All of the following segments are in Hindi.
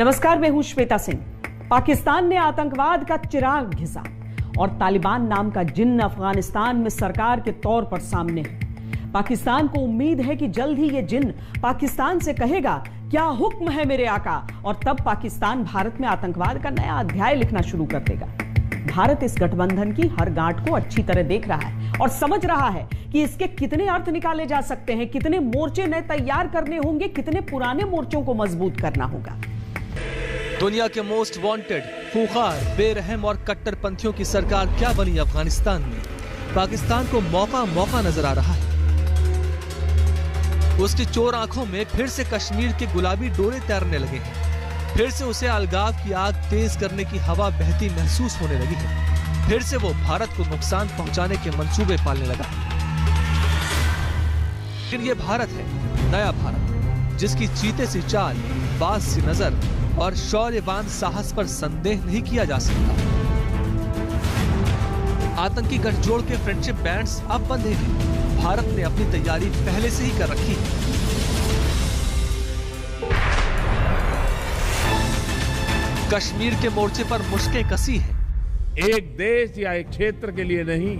नमस्कार, मैं हूं श्वेता सिंह। पाकिस्तान ने आतंकवाद का चिराग घिसा और तालिबान नाम का जिन्न अफगानिस्तान में सरकार के तौर पर सामने है। पाकिस्तान को उम्मीद है कि जल्द ही यह जिन्न पाकिस्तान से कहेगा, क्या हुक्म है मेरे आका, और तब पाकिस्तान भारत में आतंकवाद का नया अध्याय लिखना शुरू कर देगा। भारत इस गठबंधन की हर गांठ को अच्छी तरह देख रहा है और समझ रहा है कि इसके कितने अर्थ निकाले जा सकते हैं, कितने मोर्चे नए तैयार करने होंगे, कितने पुराने मोर्चों को मजबूत करना होगा। दुनिया के मोस्ट वांटेड, खूंखार, बेरहम और कट्टरपंथियों की सरकार क्या बनी अफगानिस्तान में। पाकिस्तान को मौका मौका नजर आ रहा है। उसकी चोर आंखों में फिर से कश्मीर के गुलाबी डोरे तैरने लगे हैं। फिर से उसे अलगाव की आग तेज करने की हवा बहती महसूस होने लगी है। फिर से वो भारत को नुकसान पहुंचाने के मंसूबे पालने लगा है। लेकिन ये भारत है, नया भारत, जिसकी चीते सी चाल, बाज सी नजर और शौर्यवान साहस पर संदेह नहीं किया जा सकता। आतंकी गठजोड़ के फ्रेंडशिप बैंड्स अब बंधे हैं। भारत ने अपनी तैयारी पहले से ही कर रखी है। कश्मीर के मोर्चे पर मुश्कें कसी है। एक देश या एक क्षेत्र के लिए नहीं,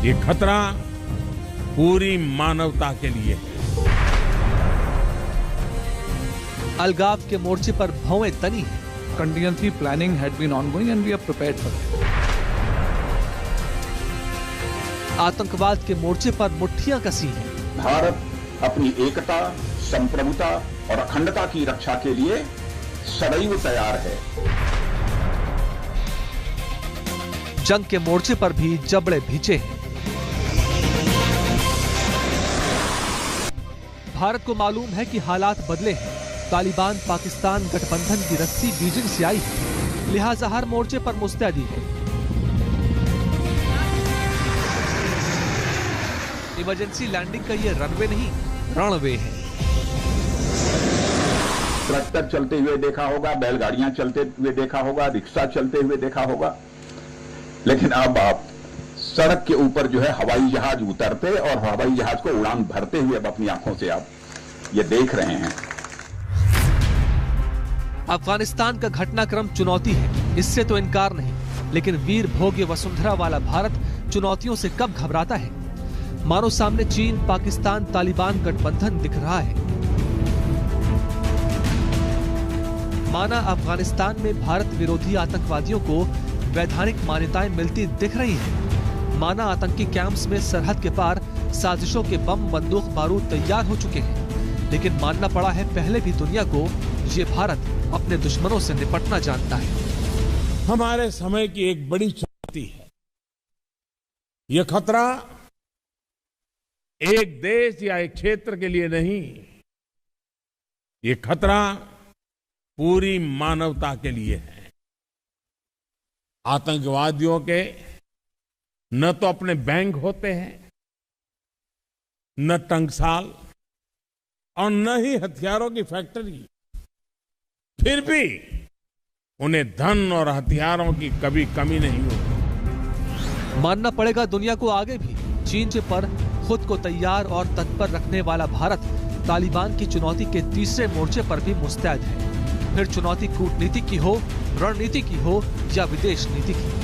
ये खतरा पूरी मानवता के लिए है। अलगाव के मोर्चे पर भौवें तनी है। Contingency planning had been ongoing and we are prepared for it. आतंकवाद के मोर्चे पर मुट्ठियां कसी हैं। भारत अपनी एकता, संप्रभुता और अखंडता की रक्षा के लिए सदैव तैयार है। जंग के मोर्चे पर भी जबड़े भींचे हैं। भारत को मालूम है कि हालात बदले हैं। तालिबान पाकिस्तान गठबंधन की रस्सी बीजिंग से आई है, लिहाजा हर मोर्चे पर मुस्तैदी है। इमरजेंसी लैंडिंग का ये रनवे नहीं, रणवे है। ट्रैक्टर चलते हुए देखा होगा, बैलगाड़ियां चलते हुए देखा होगा, रिक्शा चलते हुए देखा होगा, लेकिन अब आप सड़क के ऊपर जो है हवाई जहाज उतरते और हवाई जहाज को उड़ान भरते हुए अब अपनी आंखों से आप ये देख रहे हैं। अफगानिस्तान का घटनाक्रम चुनौती है, इससे तो इनकार नहीं, लेकिन वीर भोग्य वसुंधरा वाला भारत चुनौतियों से कब घबराता है। मानो सामने चीन, पाकिस्तान, तालिबान गठबंधन दिख रहा है। माना अफगानिस्तान में भारत विरोधी आतंकवादियों को वैधानिक मान्यताएं मिलती दिख रही हैं। माना आतंकी कैंप्स में सरहद के पार साजिशों के बम, बंदूक, बारूद तैयार हो चुके हैं। लेकिन मानना पड़ा है पहले भी दुनिया को, ये भारत अपने दुश्मनों से निपटना जानता है। हमारे समय की एक बड़ी चुनौती है। यह खतरा एक देश या एक क्षेत्र के लिए नहीं, ये खतरा पूरी मानवता के लिए है। आतंकवादियों के न तो अपने बैंक होते हैं, न टंकसाल और न ही हथियारों की फैक्ट्री। फिर भी उन्हें धन और हथियारों की कभी कमी नहीं होती। मानना पड़ेगा दुनिया को आगे भी चीन से पर खुद को तैयार और तत्पर रखने वाला भारत तालिबान की चुनौती के तीसरे मोर्चे पर भी मुस्तैद है। फिर चुनौती कूटनीति की हो, रणनीति की हो या विदेश नीति की।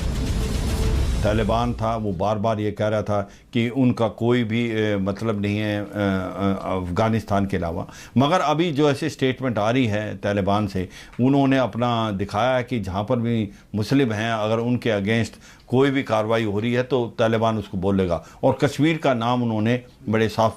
तालिबान था, वो बार बार ये कह रहा था कि उनका कोई भी मतलब नहीं है अफ़गानिस्तान के अलावा। मगर अभी जो ऐसे स्टेटमेंट आ रही है तालिबान से, उन्होंने अपना दिखाया है कि जहाँ पर भी मुस्लिम हैं, अगर उनके अगेंस्ट कोई भी कार्रवाई हो रही है तो तालिबान उसको बोलेगा। और कश्मीर का नाम उन्होंने बड़े साफ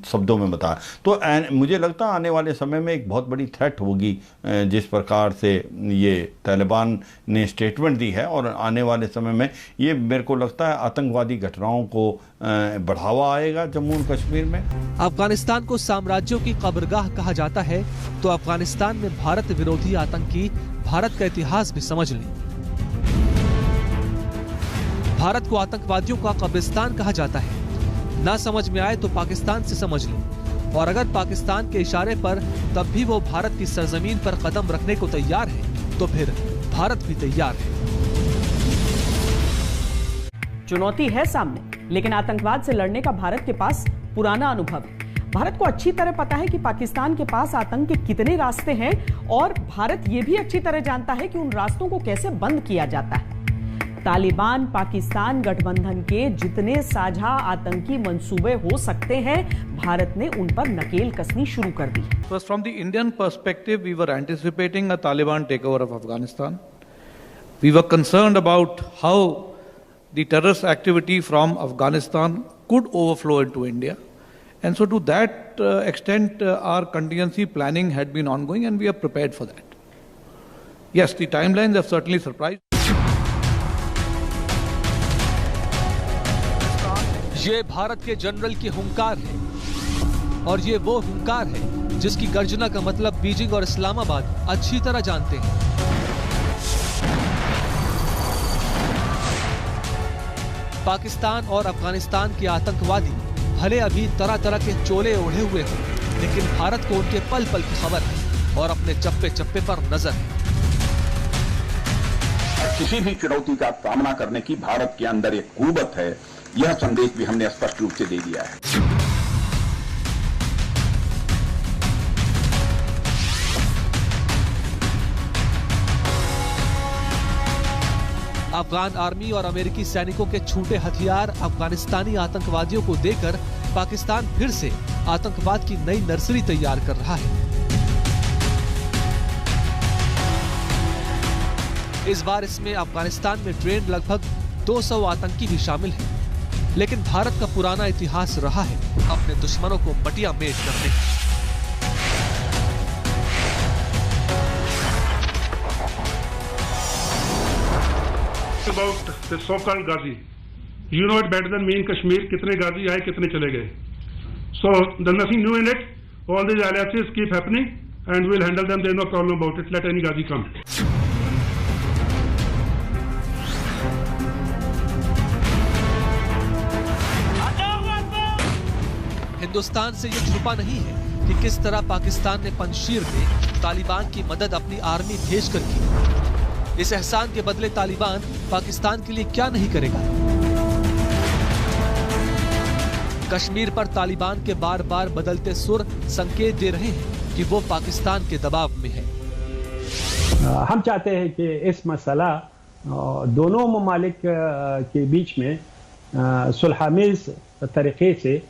शब्दों में बताया। तो मुझे लगता है आने वाले समय में एक बहुत बड़ी थ्रेट होगी जिस प्रकार से ये तालिबान ने स्टेटमेंट दी है। और आने वाले समय में ये मेरे को लगता है आतंकवादी घटनाओं को बढ़ावा आएगा जम्मू और कश्मीर में। अफगानिस्तान को साम्राज्यों की कब्रगाह कहा जाता है, तो अफगानिस्तान में भारत विरोधी आतंकी भारत का इतिहास भी समझ लें। भारत को आतंकवादियों का कब्रिस्तान कहा जाता है। ना समझ में आए तो पाकिस्तान से समझ लें, और अगर पाकिस्तान के इशारे पर तब भी वो भारत की सरजमीन पर कदम रखने को तैयार है, तो फिर भारत भी तैयार है। चुनौती है सामने, लेकिन आतंकवाद से लड़ने का भारत के पास पुराना अनुभव है। भारत को अच्छी तरह पता है कि पाकिस्तान के पास आतंक के कितने रास्ते हैं और भारत यह भी अच्छी तरह जानता है कि उन रास्तों को कैसे बंद किया जाता है। तालिबान पाकिस्तान गठबंधन के जितने साझा आतंकी मंसूबे हो सकते हैं, भारत ने उन पर नकेल कसनी शुरू कर दी। From the Indian perspective, we were anticipating a Taliban takeover of Afghanistan. We were concerned about how the terrorist activity from Afghanistan could overflow into India. And so to that extent, our contingency planning had been ongoing and we are prepared for that. Yes, the timelines have certainly surprised. ये भारत के जनरल की हुंकार है और ये वो हुंकार है जिसकी गर्जना का मतलब बीजिंग और इस्लामाबाद अच्छी तरह जानते हैं। पाकिस्तान और अफगानिस्तान के आतंकवादी भले अभी तरह तरह के चोले ओढ़े हुए हों, लेकिन भारत को उनके पल पल की खबर है और अपने चप्पे चप्पे पर नजर है। किसी भी चुनौती का सामना करने की भारत के अंदर एक कुव्वत है, यह संदेश भी हमने स्पष्ट रूप से दे दिया है। अफगान आर्मी और अमेरिकी सैनिकों के छूटे हथियार अफगानिस्तानी आतंकवादियों को देकर पाकिस्तान फिर से आतंकवाद की नई नर्सरी तैयार कर रहा है। इस बार इसमें अफगानिस्तान में ट्रेन लगभग 200 आतंकी भी शामिल हैं। लेकिन भारत का पुराना इतिहास रहा है अपने दुश्मनों को मटिया मेट करने का। About the so-called Ghazi, you know it better than me in Kashmir. कितने गाजी आए, कितने चले गए? So there's nothing new in it. All these alliances keep happening, and we'll handle them. There's no problem about it. Let any Ghazi come. Hindustan से ये छुपा नहीं है कि किस तरह पाकिस्तान ने पंजशीर में तालिबान की मदद अपनी आर्मी भेजकर की। इस एहसान के बदले तालिबान पाकिस्तान के लिए क्या नहीं करेगा। कश्मीर पर तालिबान के बार बार बदलते सुर संकेत दे रहे हैं कि वो पाकिस्तान के दबाव में है। हम चाहते हैं कि इस मसला दोनों ममालिक के बीच में सुलहामेज तरीके से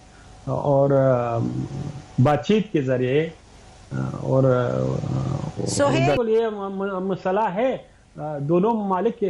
और बातचीत के जरिए और ये मसला है दोनों ममालिक के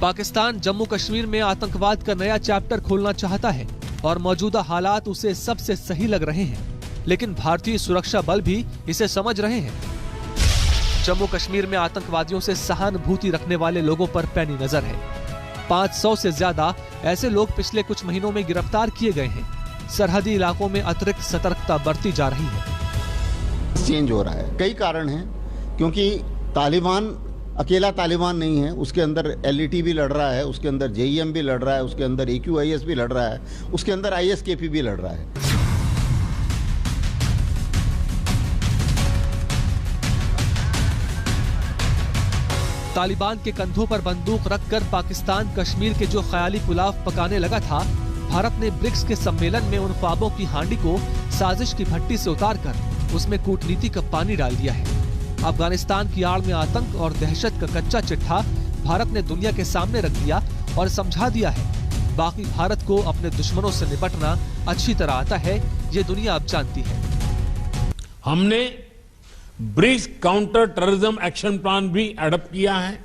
पाकिस्तान जम्मू कश्मीर में आतंकवाद का नया चैप्टर खोलना चाहता है और मौजूदा हालात उसे सबसे सही लग रहे हैं, लेकिन भारतीय सुरक्षा बल भी इसे समझ रहे हैं। जम्मू कश्मीर में आतंकवादियों से सहानुभूति रखने वाले लोगों पर पैनी नजर है। 500 से ज्यादा ऐसे लोग पिछले कुछ महीनों में गिरफ्तार किए गए हैं। सरहदी इलाकों में अतिरिक्त सतर्कता बरती जा रही है। चेंज हो रहा है, कई कारण हैं, क्योंकि तालिबान अकेला तालिबान नहीं है, उसके अंदर LET भी लड़ रहा है, उसके अंदर JEM भी लड़ रहा है, उसके अंदर AQIS भी लड़ रहा है, उसके अंदर ISKP भी लड़ रहा है। तालिबान के कंधों पर बंदूक रखकर पाकिस्तान कश्मीर के जो ख्याली पुलाव पकाने लगा था, भारत ने ब्रिक्स के सम्मेलन में उन ख्वाबों की हांडी को साजिश की भट्टी से उतारकर उसमें कूटनीति का पानी डाल दिया है। अफगानिस्तान की आड़ में आतंक और दहशत का कच्चा चिट्ठा भारत ने दुनिया के सामने रख दिया और समझा दिया है। बाकी भारत को अपने दुश्मनों से निपटना अच्छी तरह आता है, ये दुनिया अब जानती है। हमने BRICS counter terrorism action plan भी एडॉप्ट किया है।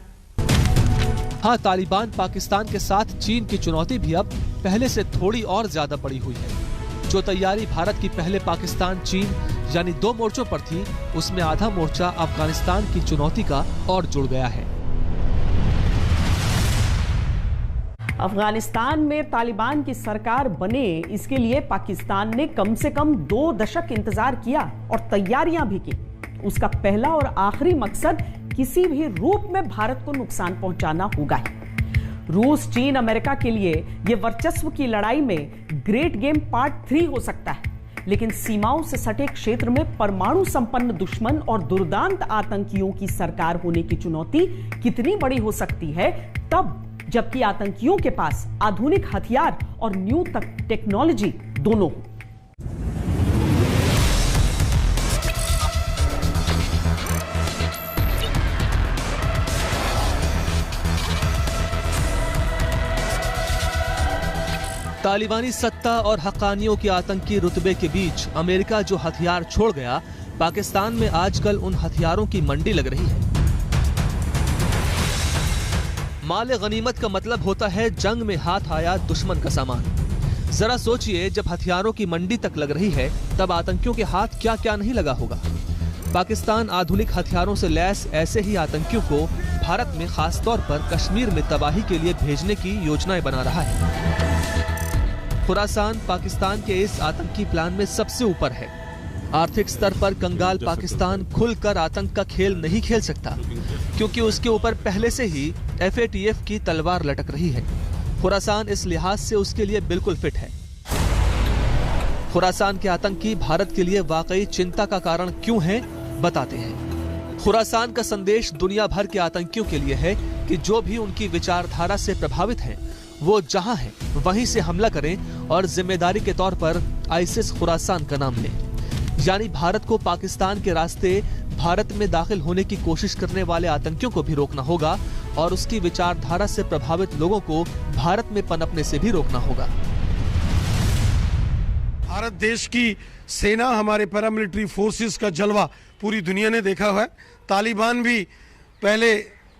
हाँ, तालिबान पाकिस्तान के साथ चीन की चुनौती भी अब पहले से थोड़ी और ज्यादा बढ़ी हुई है। जो तैयारी भारत की पहले पाकिस्तान चीन यानी 2 मोर्चों पर थी, उसमें आधा मोर्चा अफगानिस्तान की चुनौती का और जुड़ गया है। अफगानिस्तान में तालिबान की सरकार बने, इसके लिए पाकिस्तान ने कम से कम 2 दशक इंतजार किया और तैयारियां भी की। उसका पहला और आखिरी मकसद किसी भी रूप में भारत को नुकसान पहुंचाना होगा ही। रूस, चीन, अमेरिका के लिए यह वर्चस्व की लड़ाई में ग्रेट गेम पार्ट 3 हो सकता है। लेकिन सीमाओं से सटे क्षेत्र में परमाणु संपन्न दुश्मन और दुर्दांत आतंकियों की सरकार होने की चुनौती कितनी बड़ी हो सकती है तब जबकि आतंकियों के पास आधुनिक हथियार और न्यू टेक्नोलॉजी दोनों हो। तालिबानी सत्ता और हक्कानियों के आतंकी रुतबे के बीच अमेरिका जो हथियार छोड़ गया, पाकिस्तान में आजकल उन हथियारों की मंडी लग रही है। माल गनीमत का मतलब होता है जंग में हाथ आया दुश्मन का सामान। जरा सोचिए, जब हथियारों की मंडी तक लग रही है तब आतंकियों के हाथ क्या क्या नहीं लगा होगा। पाकिस्तान आधुनिक हथियारों से लैस ऐसे ही आतंकियों को भारत में खासतौर पर कश्मीर में तबाही के लिए भेजने की योजनाएं बना रहा है। खुरासान पाकिस्तान के इस आतंकी प्लान में सबसे ऊपर है। आर्थिक स्तर पर कंगाल पाकिस्तान खुलकर आतंक का खेल नहीं खेल सकता, क्योंकि उसके ऊपर पहले से ही FATF की तलवार लटक रही है। खुरासान इस लिहाज से उसके लिए बिल्कुल फिट है। खुरासान के आतंकी भारत के लिए वाकई चिंता का कारण क्यों हैं, बताते हैं। खुरासान का संदेश दुनिया भर के आतंकियों के लिए है कि जो भी उनकी विचारधारा से प्रभावित हैं, वो जहां हैं वहीं से हमला करें और जिम्मेदारी के तौर पर आईसिस खुरासान का नाम लें। यानी भारत को पाकिस्तान के रास्ते भारत में दाखिल होने की कोशिश करने वाले आतंकियों को भी रोकना होगा और उसकी विचारधारा से प्रभावित लोगों को भारत में पनपने से भी रोकना होगा। भारत देश की सेना, हमारे पैरामिलिट्री फोर्सेस का जलवा पूरी दुनिया ने देखा है। तालिबान भी पहले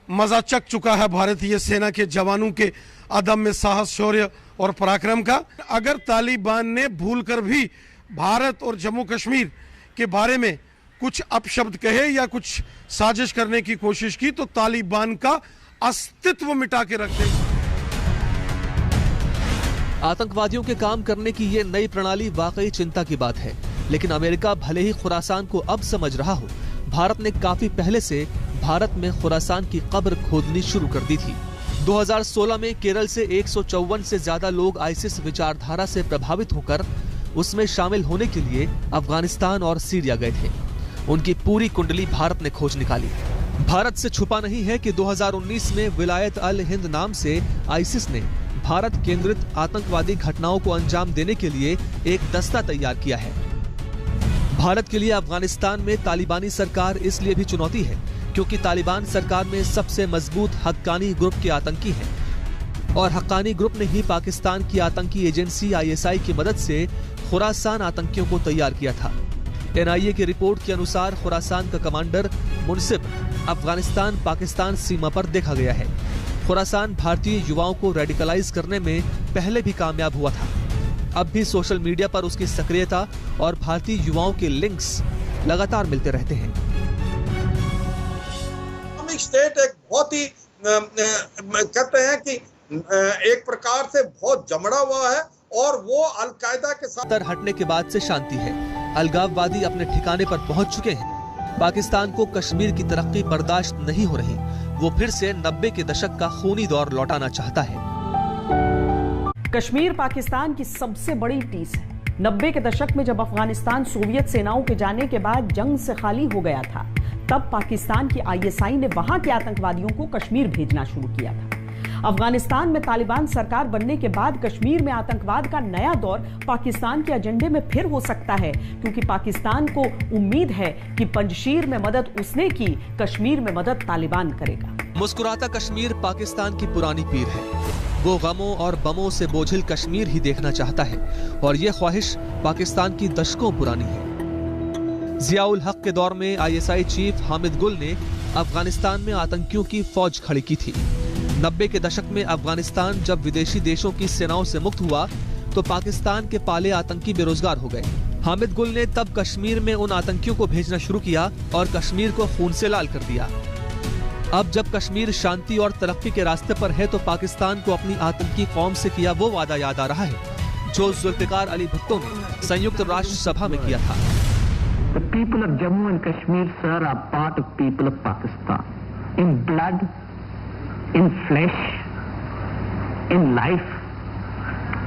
मजा चख चुका है भारतीय सेना के जवानों के अदम्य साहस, शौर्य और पराक्रम का। अगर तालिबान ने भूलकर भी भारत और जम्मू कश्मीर के बारे में कुछ अपशब्द कहे या कुछ साजिश करने की कोशिश की तो तालिबान का अस्तित्व मिटा के रख देगा। आतंकवादियों के काम करने की ये नई प्रणाली वाकई चिंता की बात है, लेकिन अमेरिका भले ही खुरासान को अब समझ रहा हो, भारत ने काफी पहले से भारत में खुरासान की कब्र खोदनी शुरू कर दी थी। 2016 में केरल से 154 से ज्यादा लोग आईसिस विचारधारा से प्रभावित होकर उसमें शामिल होने के लिए अफगानिस्तान और सीरिया गए थे। उनकी पूरी कुंडली भारत ने खोज निकाली। भारत से छुपा नहीं है कि 2019 में विलायत अल हिंद नाम से आईसिस ने भारत केंद्रित आतंकवादी घटनाओं को अंजाम देने के लिए एक दस्ता तैयार किया है। भारत के लिए अफगानिस्तान में तालिबानी सरकार इसलिए भी चुनौती है क्योंकि तालिबान सरकार में सबसे मजबूत हक्कानी ग्रुप के आतंकी हैं और हक्कानी ग्रुप ने ही पाकिस्तान की आतंकी एजेंसी ISI की मदद से खुरासान आतंकियों को तैयार किया था। NIA की रिपोर्ट के अनुसार खुरासान का कमांडर मुनसिब अफगानिस्तान पाकिस्तान सीमा पर देखा गया है। खुरासान भारतीय युवाओं को रेडिकलाइज करने में पहले भी कामयाब हुआ था। अब भी सोशल मीडिया पर उसकी सक्रियता और भारतीय युवाओं के लिंक्स लगातार मिलते रहते हैं। स्टेट एक बहुत ही कहते हैं कि एक प्रकार से बहुत जमड़ा हुआ है और वो अलकायदा के साथ हटने के बाद से शांति है। अलगाववादी अपने ठिकाने पर पहुंच चुके हैं। पाकिस्तान को कश्मीर की तरक्की बर्दाश्त नहीं हो रही। वो फिर से 90 के दशक का खूनी दौर लौटाना चाहता है। कश्मीर पाकिस्तान की सबसे बड़ी टीस है। 90 के दशक में जब अफगानिस्तान सोवियत सेनाओं के जाने के बाद जंग से खाली हो गया था, तब पाकिस्तान की ISI ने वहां के आतंकवादियों को कश्मीर भेजना शुरू किया था। अफगानिस्तान में तालिबान सरकार बनने के बाद कश्मीर में आतंकवाद का नया दौर पाकिस्तान के एजेंडे में फिर हो सकता है, क्योंकि पाकिस्तान को उम्मीद है कि पंजशीर में मदद उसने की, कश्मीर में मदद तालिबान करेगा। मुस्कुराता कश्मीर पाकिस्तान की पुरानी पीर है। वो गमों और बमों से बोझिल कश्मीर ही देखना चाहता है और ये ख्वाहिश पाकिस्तान की दशकों पुरानी है। जियाउल हक के दौर में ISI चीफ हामिद गुल ने अफगानिस्तान में आतंकियों की फौज खड़ी की थी। 90 के दशक में अफगानिस्तान जब विदेशी देशों की सेनाओं से मुक्त हुआ तो पाकिस्तान के पाले आतंकी बेरोजगार हो गए। हामिद गुल ने तब कश्मीर में उन आतंकियों को भेजना शुरू किया और कश्मीर को खून से लाल कर दिया। अब जब कश्मीर शांति और तरक्की के रास्ते पर है तो पाकिस्तान को अपनी आतंकी कौम से किया वो वादा याद आ रहा है जो जुल्फिकार अली भुट्टो ने संयुक्त राष्ट्र सभा में किया था। The people of Jammu and Kashmir, sir, are part of people of Pakistan. In blood, in flesh, in life,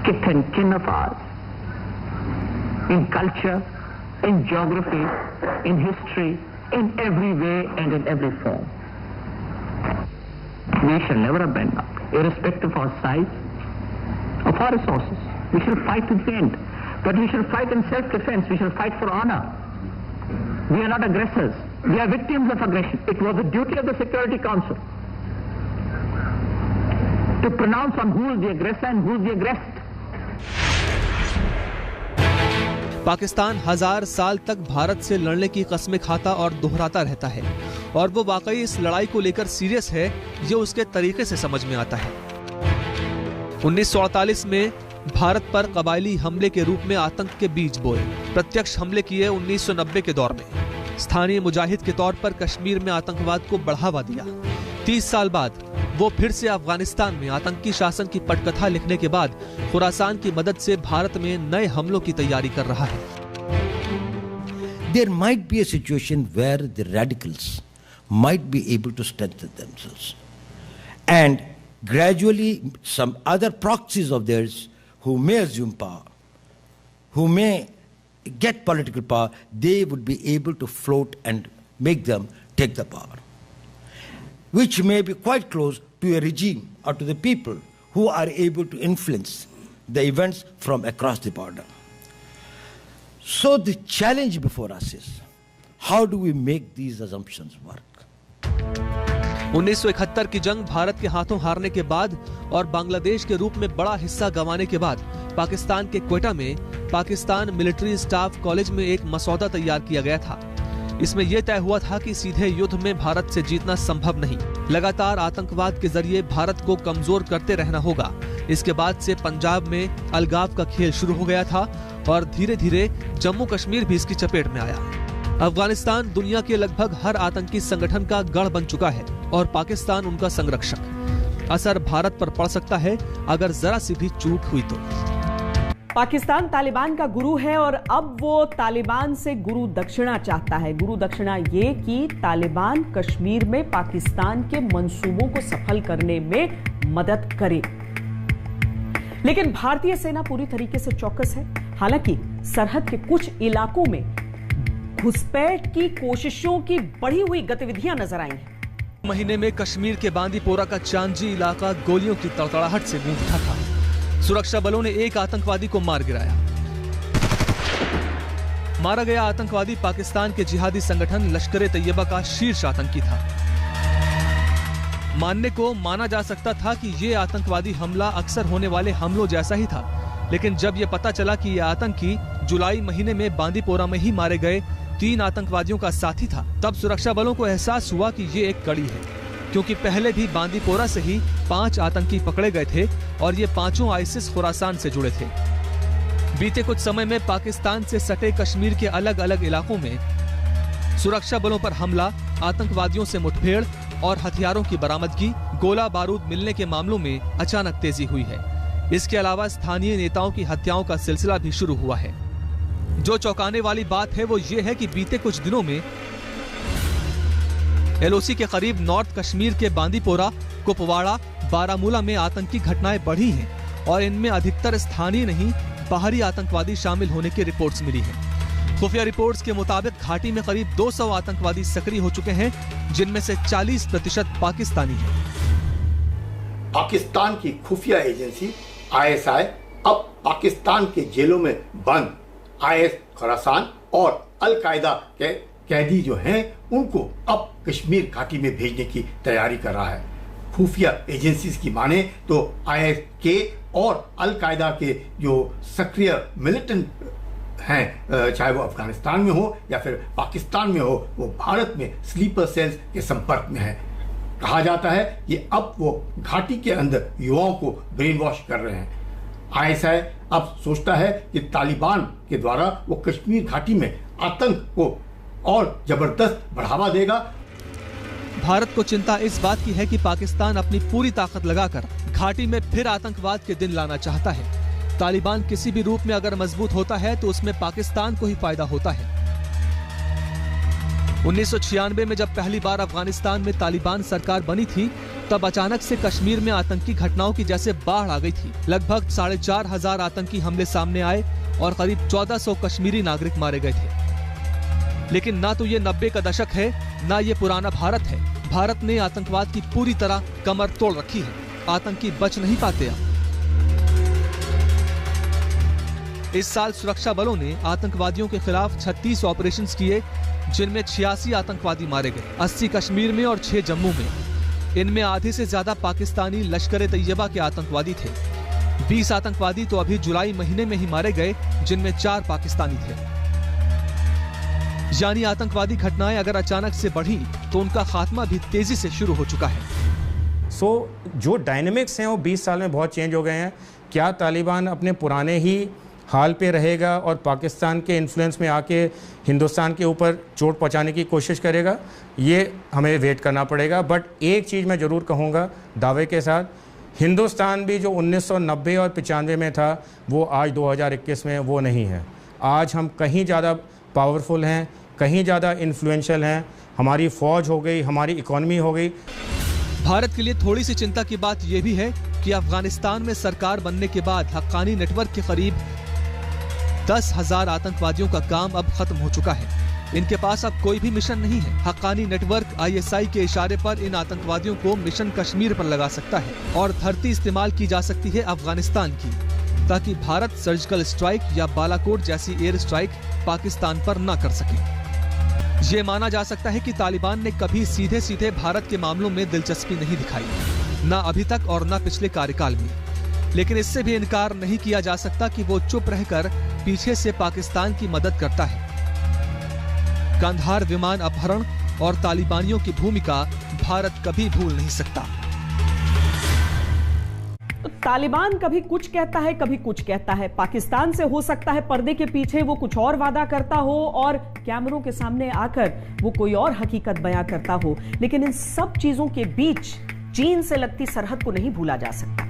kith and kin of ours. in culture, in geography, in history, in every way and in every form. We shall never abandon, irrespective of our size, of our resources. We shall fight to the end. But we shall fight in self-defense. We shall fight for honor. We are not aggressors. We are victims of aggression. It was the duty of the Security Council to pronounce on who is the aggressor and who is the aggressed. Pakistan 1000 साल तक भारत से लड़ने की कस्में खाता और दोहराता रहता है, और वो वाकई इस लड़ाई को लेकर सीरियस है, ये उसके तरीके से समझ में आता है। 1948 में भारत पर कबायली हमले के रूप में आतंक के बीज बोए, प्रत्यक्ष हमले किए 1990 के दौर में, स्थानीय मुजाहिद के तौर पर कश्मीर में आतंकवाद को बढ़ावा दिया। 30 साल बाद वो फिर से अफगानिस्तान में आतंकी शासन की पटकथा लिखने के बाद खुरासान की मदद से भारत में नए हमलों की तैयारी कर रहा है। There might be a situation where the radicals might be able to strengthen themselves, and gradually some other proxies of theirs who may assume power, who may get political power, they would be able to float and make them take the power, which may be quite close to a regime or to the people who are able to influence the events from across the border. So the challenge before us is, how do we make these assumptions work? 1971 की जंग भारत के हाथों हारने के बाद और बांग्लादेश के रूप में बड़ा हिस्सा गंवाने के बाद पाकिस्तान के क्वेटा में पाकिस्तान मिलिट्री स्टाफ कॉलेज में एक मसौदा तैयार किया गया था। इसमें यह तय हुआ था कि सीधे युद्ध में भारत से जीतना संभव नहीं, लगातार आतंकवाद के जरिए भारत को कमजोर करते रहना होगा। इसके बाद से पंजाब में अलगाव का खेल शुरू हो गया था और धीरे धीरे जम्मू कश्मीर भी इसकी चपेट में आया। अफगानिस्तान दुनिया के लगभग हर आतंकी संगठन का गढ़ बन चुका है और पाकिस्तान उनका संरक्षक। असर भारत पर पड़ सकता है अगर जरा सी भी चूक हुई तो। पाकिस्तान तालिबान का गुरु है और अब वो तालिबान से गुरु दक्षिणा चाहता है। गुरु दक्षिणा ये कि तालिबान कश्मीर में पाकिस्तान के मंसूबों को सफल करने में मदद करे। लेकिन भारतीय सेना पूरी तरीके से चौकस है। हालांकि सरहद के कुछ इलाकों में घुसपैठ की कोशिशों की बढ़ी हुई गतिविधियां नजर आई हैं। महीने में कश्मीर के बांदीपोरा का चांजी इलाका गोलियों की तड़तड़ाहट से गूंज उठा था। सुरक्षा बलों ने एक आतंकवादी को मार गिराया। मारा गया आतंकवादी पाकिस्तान के जिहादी संगठन लश्कर-ए-तैयबा का शीर्ष आतंकी था। मानने को माना जा सकता था कि यह आतंकवादी हमला अक्सर होने वाले हमलों जैसा ही था, लेकिन जब यह पता चला कि यह आतंकी जुलाई महीने में बांदीपोरा में ही मारे गए 3 आतंकवादियों का साथी था, तब सुरक्षा बलों को एहसास हुआ कि ये एक कड़ी है, क्योंकि पहले भी बांदीपोरा से ही 5 आतंकी पकड़े गए थे और ये 5 आइसिस खुरासान से जुड़े थे। बीते कुछ समय में पाकिस्तान से सटे कश्मीर के अलग अलग इलाकों में सुरक्षा बलों पर हमला, आतंकवादियों से मुठभेड़ और हथियारों की बरामदगी, गोला बारूद मिलने के मामलों में अचानक तेजी हुई है। इसके अलावा स्थानीय नेताओं की हत्याओं का सिलसिला भी शुरू हुआ है। जो चौंकाने वाली बात है वो ये है कि बीते कुछ दिनों में एलओसी के करीब नॉर्थ कश्मीर के बांदीपोरा, कुपवाड़ा, बारामूला में आतंकी घटनाएं बढ़ी हैं और इनमें अधिकतर स्थानीय नहीं बाहरी आतंकवादी शामिल होने की रिपोर्ट्स मिली हैं। खुफिया रिपोर्ट्स के मुताबिक घाटी में करीब 200 आतंकवादी सक्रिय हो चुके हैं, जिनमें से 40% पाकिस्तानी हैं। पाकिस्तान की खुफिया एजेंसी ISI अब पाकिस्तान के जेलों में बंद IS खुरासान और अल-कायदा के कैदी जो हैं उनको अब कश्मीर घाटी में भेजने की तैयारी कर रहा है। खुफिया एजेंसीज की माने तो IS के और अल-कायदा के जो सक्रिय मिलिटेंट हैं, चाहे वो अफगानिस्तान में हो या फिर पाकिस्तान में हो, वो भारत में स्लीपर सेल्स के संपर्क में है। कहा जाता है कि अब वो घाटी के अंदर युवाओं को ब्रेन वॉश कर रहे हैं। ISI अब सोचता है कि तालिबान के द्वारा वो कश्मीर घाटी में आतंक को और जबरदस्त बढ़ावा देगा। भारत को चिंता इस बात की है कि पाकिस्तान अपनी पूरी ताकत लगाकर घाटी में फिर आतंकवाद के दिन लाना चाहता है। तालिबान किसी भी रूप में अगर मजबूत होता है तो उसमें पाकिस्तान को ही फायदा होता है। 1996 में जब पहली बार अफगानिस्तान में तालिबान सरकार बनी थी, तब अचानक से कश्मीर में आतंकी घटनाओं की जैसे बाढ़ आ गई थी। लगभग 4500 आतंकी हमले सामने आए और करीब 1400 कश्मीरी नागरिक मारे गए थे। लेकिन ना तो ये 90 का दशक है, ना ये पुराना भारत है। भारत ने आतंकवाद की पूरी तरह कमर तोड़ रखी है। आतंकी बच नहीं पाते अब। इस साल सुरक्षा बलों ने आतंकवादियों के खिलाफ 36 ऑपरेशंस किए, जिनमें 86 आतंकवादी मारे गए, 80 कश्मीर में और 6 जम्मू में। इनमें आधे से ज्यादा पाकिस्तानी लश्कर-ए-तैयबा के आतंकवादी थे। 20 आतंकवादी तो अभी जुलाई महीने में ही मारे गए, जिनमें 4 पाकिस्तानी थे। यानी आतंकवादी घटनाएं अगर अचानक से बढ़ी तो उनका खात्मा भी तेजी से शुरू हो चुका है। जो डायनेमिक्स हैं वो 20 साल में बहुत चेंज हो गए हैं। क्या तालिबान अपने पुराने ही हाल पे रहेगा और पाकिस्तान के इन्फ्लुएंस में आके हिंदुस्तान के ऊपर चोट पहुंचाने की कोशिश करेगा? ये हमें वेट करना पड़ेगा। बट एक चीज़ मैं ज़रूर कहूँगा दावे के साथ, हिंदुस्तान भी जो 1990 और 95 में था वो आज 2021 में वो नहीं है। आज हम कहीं ज़्यादा पावरफुल हैं, कहीं ज़्यादा इन्फ्लुएंशियल हैं। हमारी फ़ौज हो गई, हमारी इकॉनमी हो गई। भारत के लिए थोड़ी सी चिंता की बात यह भी है कि अफगानिस्तान में सरकार बनने के बाद हक्कानी नेटवर्क के करीब 10,000 आतंकवादियों का काम अब खत्म हो चुका है। इनके पास अब कोई भी मिशन नहीं है। हक्कानी नेटवर्क ISI के इशारे पर इन आतंकवादियों को मिशन कश्मीर पर लगा सकता है और धरती इस्तेमाल की जा सकती है अफगानिस्तान की, ताकि भारत सर्जिकल स्ट्राइक या बालाकोट जैसी एयर स्ट्राइक पाकिस्तान पर न कर सके। ये माना जा सकता है कि तालिबान ने कभी सीधे सीधे भारत के मामलों में दिलचस्पी नहीं दिखाई, न अभी तक और न पिछले कार्यकाल में। लेकिन इससे भी इनकार नहीं किया जा सकता कि वो चुप रहकर पीछे से पाकिस्तान की मदद करता है। कंधार विमान अपहरण और तालिबानियों की भूमिका भारत कभी भूल नहीं सकता। तालिबान कभी कुछ कहता है, कभी कुछ कहता है। पाकिस्तान से हो सकता है पर्दे के पीछे वो कुछ और वादा करता हो और कैमरों के सामने आकर वो कोई और हकीकत बयां करता हो। लेकिन इन सब चीजों के बीच चीन से लगती सरहद को नहीं भूला जा सकता।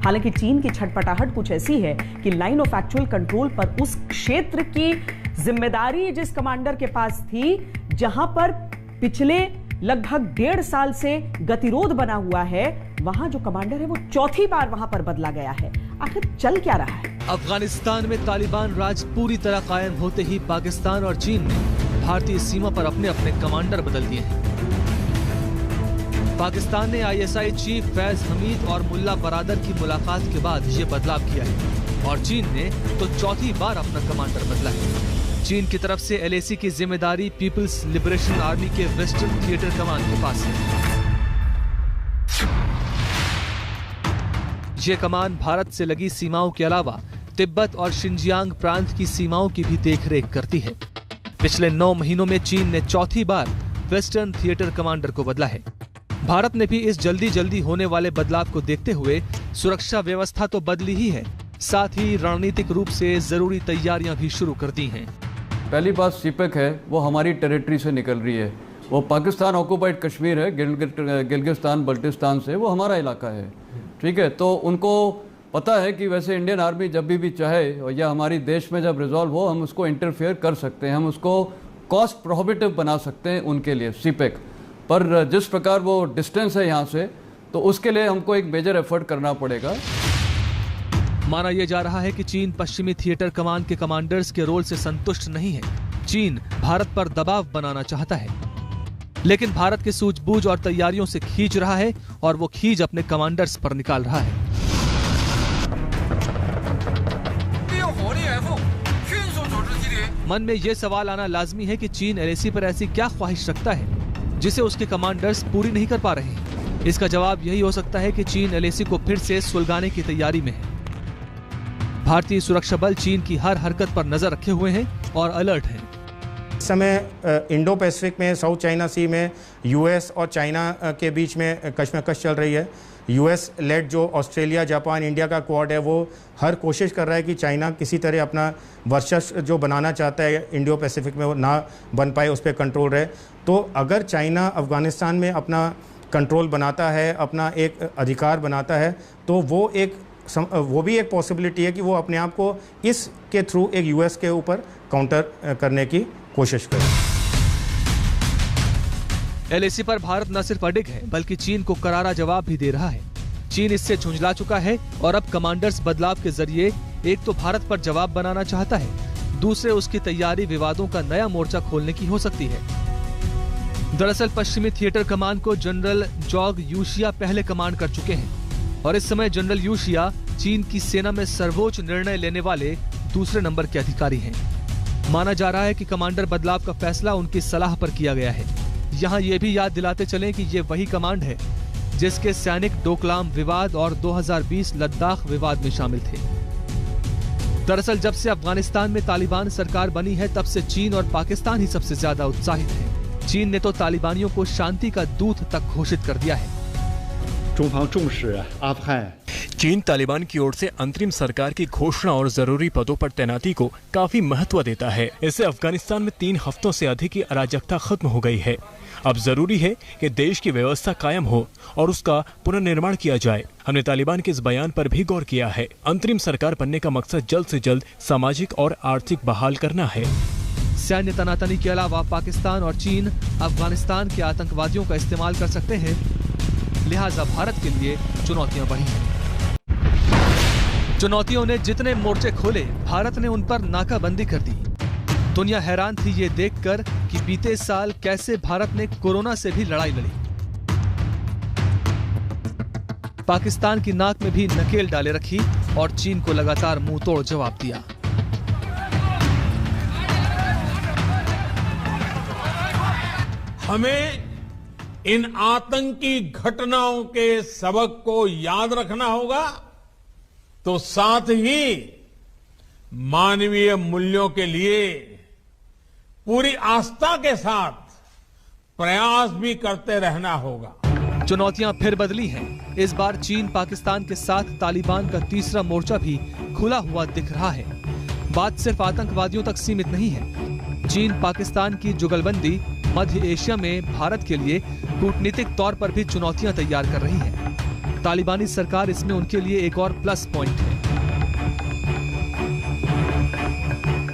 हालांकि चीन की छटपटाहट कुछ ऐसी है कि लाइन ऑफ एक्चुअल कंट्रोल पर उस क्षेत्र की जिम्मेदारी जिस कमांडर के पास थी, जहां पर पिछले लगभग 1.5 साल से गतिरोध बना हुआ है, वहां जो कमांडर है वो चौथी बार वहां पर बदला गया है। आखिर चल क्या रहा है? अफगानिस्तान में तालिबान राज पूरी तरह कायम होते ही पाकिस्तान और चीन ने भारतीय सीमा पर अपने अपने कमांडर बदल दिए हैं। पाकिस्तान ने ISI चीफ फैज हमीद और मुल्ला बरादर की मुलाकात के बाद ये बदलाव किया है और चीन ने तो चौथी बार अपना कमांडर बदला है। चीन की तरफ से LAC की जिम्मेदारी पीपल्स लिबरेशन आर्मी के वेस्टर्न थिएटर कमान के पास है। ये कमान भारत से लगी सीमाओं के अलावा तिब्बत और शिनजियांग प्रांत की सीमाओं की भी देखरेख करती है। पिछले 9 महीनों में चीन ने चौथी बार वेस्टर्न थिएटर कमांडर को बदला है। भारत ने भी इस जल्दी होने वाले बदलाव को देखते हुए सुरक्षा व्यवस्था तो बदली ही है, साथ ही रणनीतिक रूप से जरूरी तैयारियां भी शुरू कर दी हैं। पहली बात सीपेक है, वो हमारी टेरिटरी से निकल रही है। वो पाकिस्तान ऑक्युपाइड कश्मीर है, गिलगिस्तान बल्टिस्तान से, वो हमारा इलाका है। ठीक है, तो उनको पता है कि वैसे इंडियन आर्मी जब भी चाहे या हमारी देश में जब रिजॉल्व हो, हम उसको इंटरफेयर कर सकते हैं, हम उसको कॉस्ट प्रोहिबिटिव बना सकते हैं उनके लिए सीपेक। पर जिस प्रकार वो डिस्टेंस है यहाँ से, तो उसके लिए हमको एक मेजर एफर्ट करना पड़ेगा। माना यह जा रहा है कि चीन पश्चिमी थिएटर कमान के कमांडर्स के रोल से संतुष्ट नहीं है। चीन भारत पर दबाव बनाना चाहता है, लेकिन भारत के सूझबूझ और तैयारियों से खींच रहा है और वो खींच अपने कमांडर्स पर निकाल रहा है। मन में यह सवाल आना लाजमी है कि चीन LAC पर ऐसी क्या ख्वाहिश रखता है जिसे उसके कमांडर्स पूरी नहीं कर पा रहे हैं। इसका जवाब यही हो सकता है कि चीन LAC को फिर से सुलगाने की तैयारी में है। भारतीय सुरक्षा बल चीन की हर हरकत पर नजर रखे हुए हैं और अलर्ट हैं। इस समय इंडो पैसिफिक में, साउथ चाइना सी में US और चाइना के बीच में कशमकश चल रही है। US लेड जो ऑस्ट्रेलिया, जापान, इंडिया का क्वाड है, वो हर कोशिश कर रहा है कि चाइना किसी तरह अपना वर्चस्व जो बनाना चाहता है इंडो पैसिफिक में वो ना बन पाए, उस पर कंट्रोल रहे। तो अगर चाइना अफगानिस्तान में अपना कंट्रोल बनाता है, अपना एक अधिकार बनाता है, तो वो भी एक पॉसिबिलिटी है कि वो अपने आप को इसके थ्रू एक US के ऊपर काउंटर करने की कोशिश करे। LAC पर भारत न सिर्फ अडिग है बल्कि चीन को करारा जवाब भी दे रहा है। चीन इससे झुंझला चुका है और अब कमांडर्स बदलाव के जरिए एक तो भारत पर जवाब बनाना चाहता है, दूसरे उसकी तैयारी विवादों का नया मोर्चा खोलने की हो सकती है। दरअसल पश्चिमी थिएटर कमान को जनरल जॉग यूशिया पहले कमांड कर चुके हैं और इस समय जनरल यूशिया चीन की सेना में सर्वोच्च निर्णय लेने वाले दूसरे नंबर के अधिकारी हैं। माना जा रहा है कि कमांडर बदलाव का फैसला उनकी सलाह पर किया गया है। यहाँ ये भी याद दिलाते चलें कि ये वही कमांड है जिसके सैनिक डोकलाम विवाद और 2020 लद्दाख विवाद में शामिल थे। दरअसल जब से अफगानिस्तान में तालिबान सरकार बनी है तब से चीन और पाकिस्तान ही सबसे ज्यादा उत्साहित है। चीन ने तो तालिबानियों को शांति का दूत तक घोषित कर दिया है। चीन तालिबान की ओर से अंतरिम सरकार की घोषणा और जरूरी पदों पर तैनाती को काफी महत्व देता है। इससे अफगानिस्तान में 3 हफ्तों से अधिक की अराजकता खत्म हो गई है। अब जरूरी है कि देश की व्यवस्था कायम हो और उसका पुनर्निर्माण किया जाए। हमने तालिबान के इस बयान पर भी गौर किया है। अंतरिम सरकार बनने का मकसद जल्द से जल्द सामाजिक और आर्थिक बहाल करना है। सैन्य तनातनी के अलावा पाकिस्तान और चीन अफगानिस्तान के आतंकवादियों का इस्तेमाल कर सकते हैं, लिहाजा भारत के लिए चुनौतियां बढ़ी हैं। चुनौतियों ने जितने मोर्चे खोले, भारत ने उन पर नाकाबंदी कर दी। दुनिया हैरान थी ये देखकर कि बीते साल कैसे भारत ने कोरोना से भी लड़ाई लड़ी। पाकिस्तान की नाक में भी नकेल डाले रखी और चीन को लगातार मुंह तोड़ जवाब दिया। हमें इन आतंकी घटनाओं के सबक को याद रखना होगा, तो साथ ही मानवीय मूल्यों के लिए पूरी आस्था के साथ प्रयास भी करते रहना होगा। चुनौतियां फिर बदली हैं। इस बार चीन पाकिस्तान के साथ तालिबान का तीसरा मोर्चा भी खुला हुआ दिख रहा है। बात सिर्फ आतंकवादियों तक सीमित नहीं है। चीन पाकिस्तान की जुगलबंदी मध्य एशिया में भारत के लिए कूटनीतिक तौर पर भी चुनौतियां तैयार कर रही है। तालिबानी सरकार इसमें उनके लिए एक और प्लस पॉइंट है।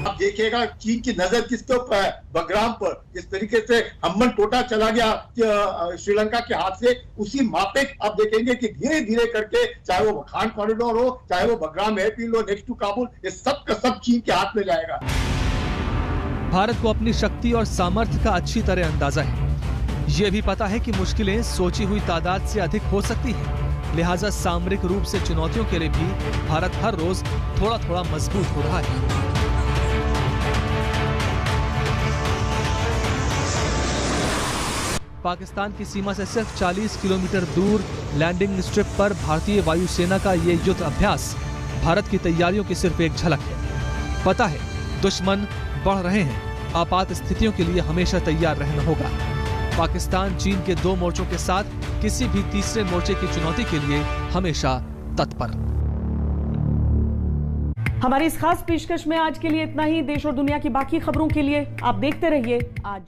आप देखिएगा चीन की नजर किसके ऊपर है? बगराम पर। जिस तरीके से हम्मन टोटा चला गया श्रीलंका के हाथ से, उसी मापेक आप देखेंगे कि धीरे धीरे करके, चाहे वो खान कॉरिडोर हो, चाहे वो बगराम एयरफील्ड हो नेक्स्ट टू काबुल, ये सब का सब चीन के हाथ में जाएगा। भारत को अपनी शक्ति और सामर्थ्य का अच्छी तरह अंदाजा है। ये भी पता है कि मुश्किलें सोची हुई तादाद से अधिक हो सकती हैं। लिहाजा सामरिक रूप से चुनौतियों के लिए भी भारत हर रोज थोड़ा थोड़ा मजबूत हो रहा है। पाकिस्तान की सीमा से सिर्फ 40 किलोमीटर दूर लैंडिंग स्ट्रिप पर भारतीय वायुसेना का ये युद्ध अभ्यास भारत की तैयारियों की सिर्फ एक झलक है। पता है दुश्मन बढ़ रहे हैं, आपात स्थितियों के लिए हमेशा तैयार रहना होगा। पाकिस्तान चीन के 2 मोर्चों के साथ किसी भी तीसरे मोर्चे की चुनौती के लिए हमेशा तत्पर। हमारी इस खास पेशकश में आज के लिए इतना ही। देश और दुनिया की बाकी खबरों के लिए आप देखते रहिए आज।